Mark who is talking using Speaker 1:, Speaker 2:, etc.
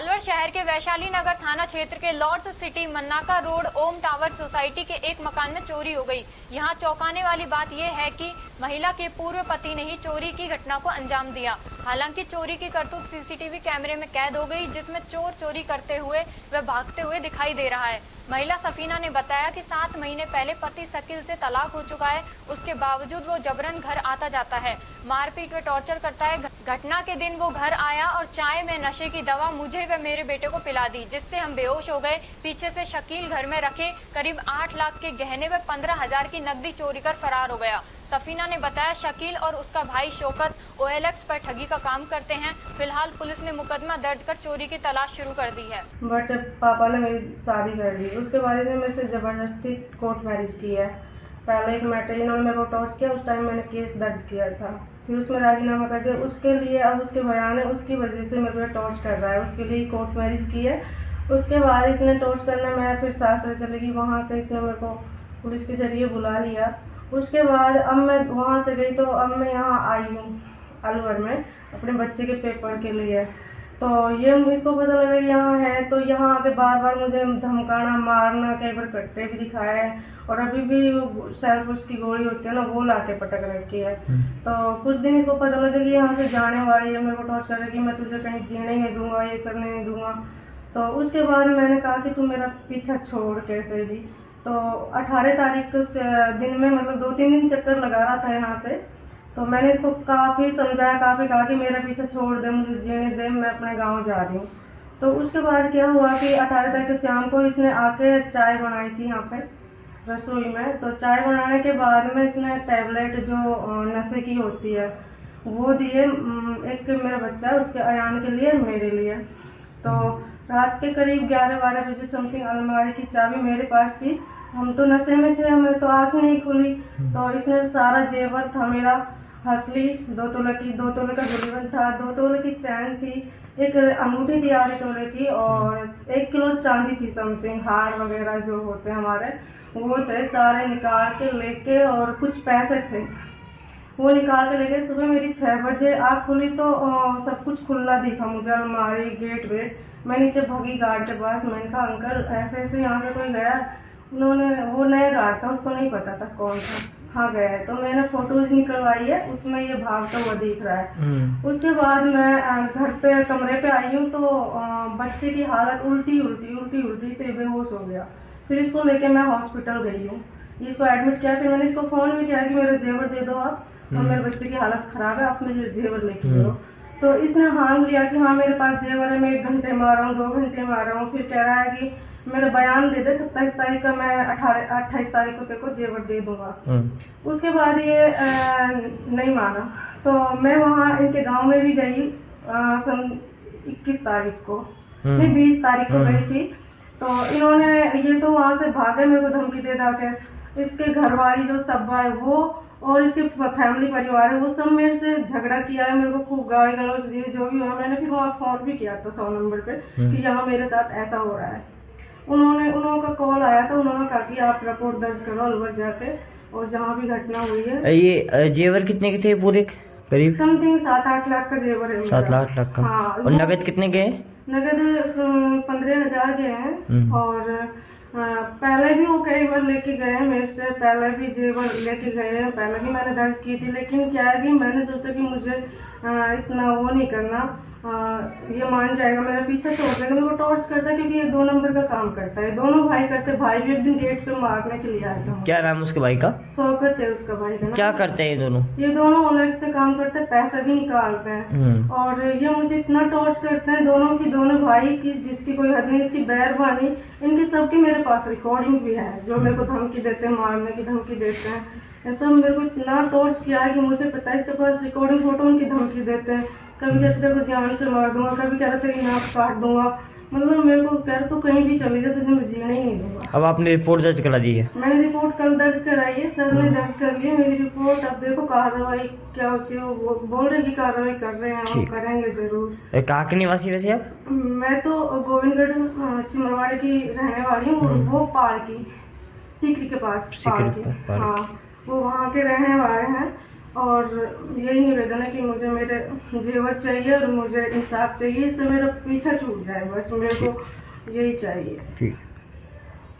Speaker 1: अलवर शहर के वैशाली नगर थाना क्षेत्र के लॉर्ड्स सिटी मन्नाका रोड ओम टावर सोसाइटी के एक मकान में चोरी हो गई। यहां चौंकाने वाली बात यह है कि महिला के पूर्व पति ने ही चोरी की घटना को अंजाम दिया। हालांकि चोरी की करतूत सीसीटीवी कैमरे में कैद हो गई, जिसमें चोर चोरी करते हुए व भागते हुए दिखाई दे रहा है। महिला सफीना ने बताया कि 7 महीने पहले पति शकील से तलाक हो चुका है, उसके बावजूद वो जबरन घर आता जाता है, मारपीट व टॉर्चर करता है। घटना के दिन वो घर आया और चाय में नशे की दवा मुझे व मेरे बेटे को पिला दी, जिससे हम बेहोश हो गए। पीछे से शकील घर में रखे करीब 8 लाख के गहने व 15,000 की नकदी चोरी कर फरार हो गया। सफीना ने बताया शकील और उसका भाई शौकत OLX पर ठगी का काम करते हैं। फिलहाल पुलिस ने मुकदमा दर्ज कर चोरी की तलाश शुरू कर दी है।
Speaker 2: बट पापा ने मेरी शादी कर दी, उसके बाद में मेरे से जबरदस्ती कोर्ट मैरिज की है। पहले एक मैटर इन्होंने मेरे को टॉर्च किया, उस टाइम मैंने केस दर्ज किया था, फिर उसमें राजीनामा कर दिया। उसके लिए अब उसके बयान है, उसकी वजह से मेरे को टॉर्च कर रहा है, उसके लिए कोर्ट मैरिज की है। उसके बाद इसने टॉर्च करना, मैं फिर सासर चली गई, वहाँ से इसने मेरे को पुलिस के जरिए बुला लिया। उसके बाद अब मैं वहाँ से गई तो अब मैं यहाँ आई हूँ अलवर में अपने बच्चे के पेपर के लिए। तो ये इसको पता लगा यहाँ है, तो यहाँ आके बार बार मुझे धमकाना, मारना, कई बार कट्टे भी दिखाए और अभी भी सेल्फ उसकी गोली होती है ना, वो लाके पटक रखी है। तो कुछ दिन इसको पता लगा कि यहाँ से जाने वाली है, मेरे को टॉर्च कर रही मैं तुझे कहीं जीने नहीं दूंगा, ये करने नहीं दूंगा। तो उसके बाद मैंने कहा कि तू मेरा पीछा छोड़ कैसे भी। तो 18 तारीख के दिन में मतलब 2-3 दिन चक्कर लगा रहा था यहाँ से, तो मैंने इसको काफ़ी समझाया, काफ़ी कहा कि मेरा पीछे छोड़ दे, मुझे जीने दे, मैं अपने गांव जा रही हूँ। तो उसके बाद क्या हुआ कि 18 तारीख के शाम को इसने आके चाय बनाई थी यहाँ पे रसोई में। तो चाय बनाने के बाद में इसने टैबलेट जो नशे की होती है वो दिए, एक मेरा बच्चा उसके अयान के लिए, मेरे लिए। तो रात के करीब 11-12 बजे समथिंग अलमारी की चाबी मेरे पास थी, हम तो नशे में थे, हमें तो आँख नहीं खुली। तो इसने सारा जेवर था मेरा, हंसली 2 तोले का गुलीवन था, 2 तोले की चैन थी, एक अंगूठी थी 8 तोले की और 1 किलो चांदी थी समथिंग, हार वगैरह जो होते हैं हमारे वो थे, सारे निकाल के लेके और कुछ पैसे थे वो निकाल के लेके। सुबह मेरी 6 बजे आँख खुली तो सब कुछ खुला दिखा मुझे, अलमारी, गेट वेट। मैं नीचे भागी गार्ड के पास, मैंने कहा अंकल ऐसे ऐसे यहाँ से कोई गया। उन्होंने, वो नया गार्ड था, उसको नहीं पता था कौन था, हाँ गया है। तो मैंने फोटोज निकलवाई है, उसमें ये भागता हुआ दिख रहा है। उसके बाद मैं घर पे कमरे पे आई हूँ तो बच्चे की हालत उल्टी तो ये बेहोश हो गया। फिर इसको लेके मैं हॉस्पिटल गई हूँ, इसको एडमिट किया। फिर मैंने इसको फोन भी किया कि मेरा जेवर दे दो आप, और मेरे बच्चे की हालत खराब है, आप मुझे जेवर लेके दो। तो इसने हाँ लिया कि हाँ मेरे पास जेवर है, मैं 1 घंटे में आ रहा हूँ, 2 घंटे में आ रहा हूँ। फिर कह रहा है कि मेरा बयान दे दे 27 तारीख का, मैं 28 तारीख को तेरे को जेवर दे दूंगा। उसके बाद ये नहीं माना, तो मैं वहाँ इनके गांव में भी गई सन 21 तारीख को, नहीं 20 तारीख को गई थी। तो इन्होंने, ये तो वहाँ से भागे मेरे को धमकी दे दा के, इसके घरवाली जो सब्बा है वो और इसके फैमिली परिवार है वो सब मेरे से झगड़ा किया है, मेरे को खूब गाली गलौज दी, जो भी हुआ। मैंने फिर वहाँ फोन भी किया था 100 नंबर पे कि यहाँ मेरे साथ ऐसा हो रहा है। उन्होंने का कॉल आया था, उन्होंने कहा कि आप रिपोर्ट दर्ज करो अलवर जाके, और जहाँ भी घटना हुई है।
Speaker 3: ये जेवर कितने के थे पूरे करीब?
Speaker 2: समथिंग 7-8 लाख का जेवर है।
Speaker 3: 7 लाख का।
Speaker 2: हाँ।
Speaker 3: और नगद कितने के?
Speaker 2: नगद 15,000 के हैं। और पहले भी वो कई बार लेके गए हैं मेरे से, पहले भी जेवर लेके गए हैं, पहले भी मैंने दर्ज की थी। लेकिन क्या है कि मैंने सोचा कि मुझे इतना वो नहीं करना, ये मान जाएगा, मेरा पीछे छोड़ देगा, मेरे को टॉर्च करता है क्योंकि ये 2 नंबर का काम करता है। दोनों भाई करते, भाई भी एक दिन गेट पे मारने के लिए आया था।
Speaker 3: क्या नाम उसके भाई का?
Speaker 2: शौकत है उसका भाई का नाम।
Speaker 3: क्या करते हैं ये
Speaker 2: दोनों OLX से काम करते हैं, पैसा भी निकालते हैं। और ये मुझे इतना टॉर्च करते हैं, दोनों भाई की जिसकी कोई हद नहीं, इसकी बैरबानी इनकी सबकी मेरे पास रिकॉर्डिंग भी है, जो मेरे को धमकी देते हैं, मारने की धमकी देते हैं। ऐसा मेरे को इतना टॉर्च किया है कि मुझे पता है, इसके पास रिकॉर्डिंग फोटो उनकी धमकी देते हैं। कभी कहते हैं जान से मार दूंगा, कभी कह रहे तेरी नाक काट दूंगा, मतलब मेरे को कह रहे तो कहीं भी चली जाए, तुझे मैं जीने ही नहीं दूंगा।
Speaker 3: अब आपने रिपोर्ट दर्ज करा दी है?
Speaker 2: मैंने रिपोर्ट कल दर्ज कराई है, सर ने दर्ज कर ली है मेरी रिपोर्ट। अब देखो कार्रवाई क्या होती है, वो बोल रहे की कार्रवाई कर रहे हैं, हम करेंगे जरूर।
Speaker 3: कहाँ के निवासी वैसे आप?
Speaker 2: मैं तो गोविंदगढ़ चिमरवाड़ी की रहने वाली हूँ, वो पार की, सीकरी के पास पार की। हाँ, वो वहाँ के रहने वाले हैं। और यही निवेदन है कि मुझे मेरे जेवर चाहिए और मुझे इंसाफ चाहिए, इससे मेरा पीछा छूट जाए, बस मेरे को यही चाहिए।
Speaker 3: ठीक।